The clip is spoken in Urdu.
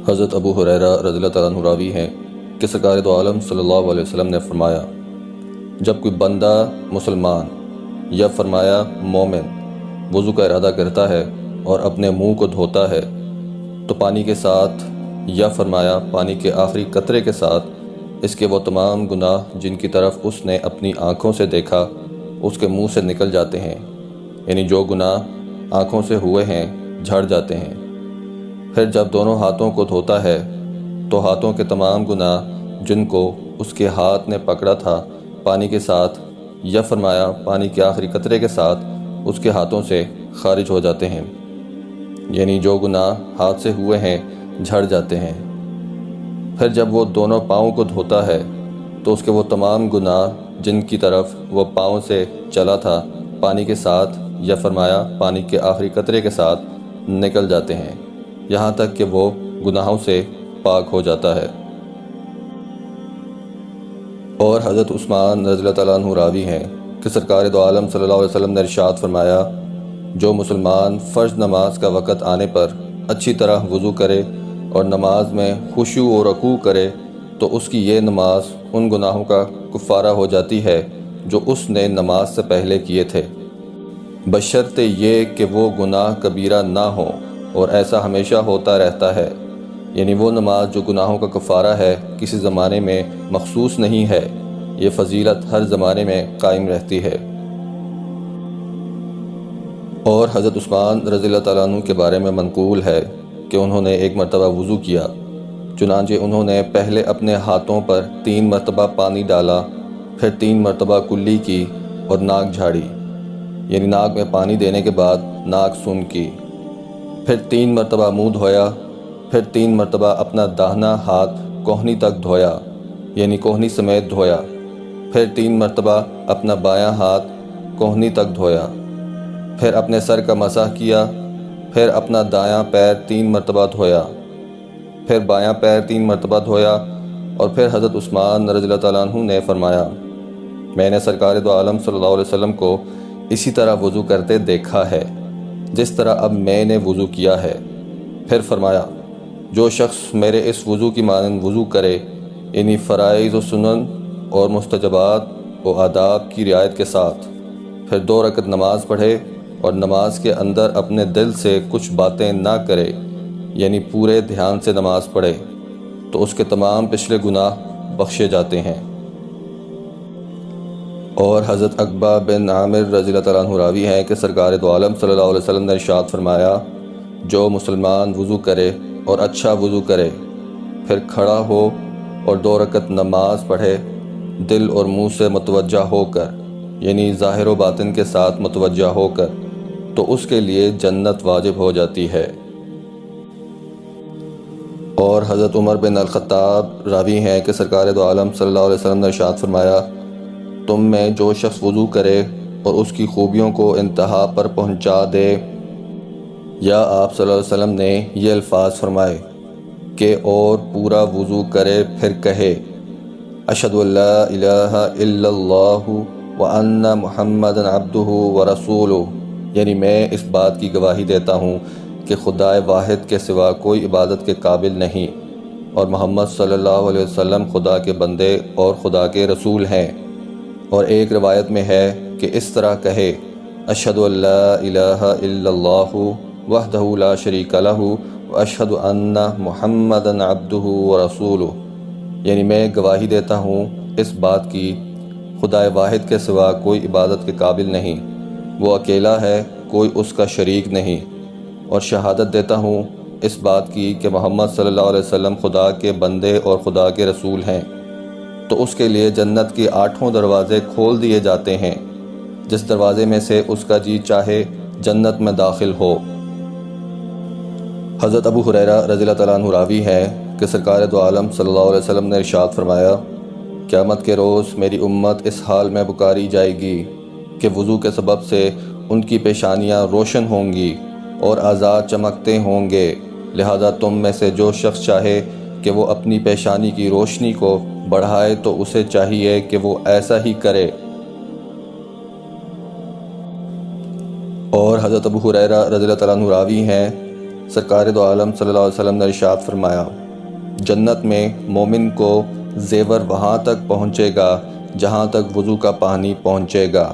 حضرت ابو ہریرہ رضی اللہ تعالیٰ عنہ راوی ہیں کہ سرکار دو عالم صلی اللہ علیہ وسلم نے فرمایا، جب کوئی بندہ مسلمان یا فرمایا مومن وضو کا ارادہ کرتا ہے اور اپنے منہ کو دھوتا ہے تو پانی کے ساتھ یا فرمایا پانی کے آخری قطرے کے ساتھ اس کے وہ تمام گناہ جن کی طرف اس نے اپنی آنکھوں سے دیکھا اس کے منہ سے نکل جاتے ہیں، یعنی جو گناہ آنکھوں سے ہوئے ہیں جھڑ جاتے ہیں۔ پھر جب دونوں ہاتھوں کو دھوتا ہے تو ہاتھوں کے تمام گناہ جن کو اس کے ہاتھ نے پکڑا تھا پانی کے ساتھ یا فرمایا پانی کے آخری قطرے کے ساتھ اس کے ہاتھوں سے خارج ہو جاتے ہیں، یعنی جو گناہ ہاتھ سے ہوئے ہیں جھڑ جاتے ہیں۔ پھر جب وہ دونوں پاؤں کو دھوتا ہے تو اس کے وہ تمام گناہ جن کی طرف وہ پاؤں سے چلا تھا پانی کے ساتھ یا فرمایا پانی کے آخری قطرے کے ساتھ نکل جاتے ہیں، یہاں تک کہ وہ گناہوں سے پاک ہو جاتا ہے۔ اور حضرت عثمان رضی اللہ تعالیٰ عنہ راوی ہیں کہ سرکار دو عالم صلی اللہ علیہ وسلم نے ارشاد فرمایا، جو مسلمان فرض نماز کا وقت آنے پر اچھی طرح وضو کرے اور نماز میں خشوع و رکوع کرے تو اس کی یہ نماز ان گناہوں کا کفارہ ہو جاتی ہے جو اس نے نماز سے پہلے کیے تھے، بشرط یہ کہ وہ گناہ کبیرہ نہ ہوں، اور ایسا ہمیشہ ہوتا رہتا ہے، یعنی وہ نماز جو گناہوں کا کفارہ ہے کسی زمانے میں مخصوص نہیں ہے، یہ فضیلت ہر زمانے میں قائم رہتی ہے۔ اور حضرت عثمان رضی اللہ تعالیٰ عنہ کے بارے میں منقول ہے کہ انہوں نے ایک مرتبہ وضو کیا، چنانچہ انہوں نے پہلے اپنے ہاتھوں پر 3 مرتبہ پانی ڈالا، پھر 3 مرتبہ کلی کی اور ناک جھاڑی، یعنی ناک میں پانی دینے کے بعد ناک سن کی، پھر 3 مرتبہ منہ دھویا، پھر 3 مرتبہ اپنا داہنا ہاتھ کوہنی تک دھویا، یعنی کوہنی سمیت دھویا، پھر 3 مرتبہ اپنا بایاں ہاتھ کوہنی تک دھویا، پھر اپنے سر کا مسح کیا، پھر اپنا دایاں پیر 3 مرتبہ دھویا، پھر بایاں پیر 3 مرتبہ دھویا، اور پھر حضرت عثمان رضی اللہ تعالیٰ عنہ نے فرمایا، میں نے سرکار دو عالم صلی اللہ علیہ وسلم کو اسی طرح وضو کرتے دیکھا ہے جس طرح اب میں نے وضو کیا ہے۔ پھر فرمایا، جو شخص میرے اس وضو کی مانند وضو کرے، یعنی فرائض و سنن اور مستحبات و آداب کی رعایت کے ساتھ، پھر 2 رکعت نماز پڑھے اور نماز کے اندر اپنے دل سے کچھ باتیں نہ کرے، یعنی پورے دھیان سے نماز پڑھے، تو اس کے تمام پچھلے گناہ بخشے جاتے ہیں۔ اور حضرت عقبہ بن عامر رضی اللہ تعالیٰ عنہ راوی ہیں کہ سرکار دو عالم صلی اللہ علیہ وسلم نے ارشاد فرمایا، جو مسلمان وضو کرے اور اچھا وضو کرے، پھر کھڑا ہو اور 2 رکعت نماز پڑھے دل اور منہ سے متوجہ ہو کر، یعنی ظاہر و باطن کے ساتھ متوجہ ہو کر، تو اس کے لیے جنت واجب ہو جاتی ہے۔ اور حضرت عمر بن الخطاب راوی ہیں کہ سرکار دو عالم صلی اللہ علیہ وسلم نے ارشاد فرمایا، تم میں جو شخص وضو کرے اور اس کی خوبیوں کو انتہا پر پہنچا دے، یا آپ صلی اللہ علیہ وسلم نے یہ الفاظ فرمائے کہ اور پورا وضو کرے پھر کہے، اشہد ان لا الہ الا اللہ وان محمدًا عبدہ ورسولہ، یعنی میں اس بات کی گواہی دیتا ہوں کہ خدائے واحد کے سوا کوئی عبادت کے قابل نہیں، اور محمد صلی اللہ علیہ وسلم خدا کے بندے اور خدا کے رسول ہیں۔ اور ایک روایت میں ہے کہ اس طرح کہے، اشہد ان لا الہ الا اللہ وحدہ لا شریک لہ واشہد ان محمدًا عبدہ ورسولہ، یعنی میں گواہی دیتا ہوں اس بات کی خدائے واحد کے سوا کوئی عبادت کے قابل نہیں، وہ اکیلا ہے، کوئی اس کا شریک نہیں، اور شہادت دیتا ہوں اس بات کی کہ محمد صلی اللہ علیہ وسلم خدا کے بندے اور خدا کے رسول ہیں، تو اس کے لیے جنت کے 8 دروازے کھول دیے جاتے ہیں، جس دروازے میں سے اس کا جی چاہے جنت میں داخل ہو۔ حضرت ابو ہریرہ رضی اللہ تعالیٰ عنہ راوی ہیں کہ سرکار دو عالم صلی اللہ علیہ وسلم نے ارشاد فرمایا، قیامت کے روز میری امت اس حال میں پکاری جائے گی کہ وضو کے سبب سے ان کی پیشانیاں روشن ہوں گی اور اعضاء چمکتے ہوں گے، لہذا تم میں سے جو شخص چاہے کہ وہ اپنی پیشانی کی روشنی کو بڑھائے تو اسے چاہیے کہ وہ ایسا ہی کرے۔ اور حضرت ابو ہریرہ رضی اللہ تعالیٰ عنہ راوی ہیں، سرکار دو عالم صلی اللہ علیہ وسلم نے ارشاد فرمایا، جنت میں مومن کو زیور وہاں تک پہنچے گا جہاں تک وضو کا پانی پہنچے گا۔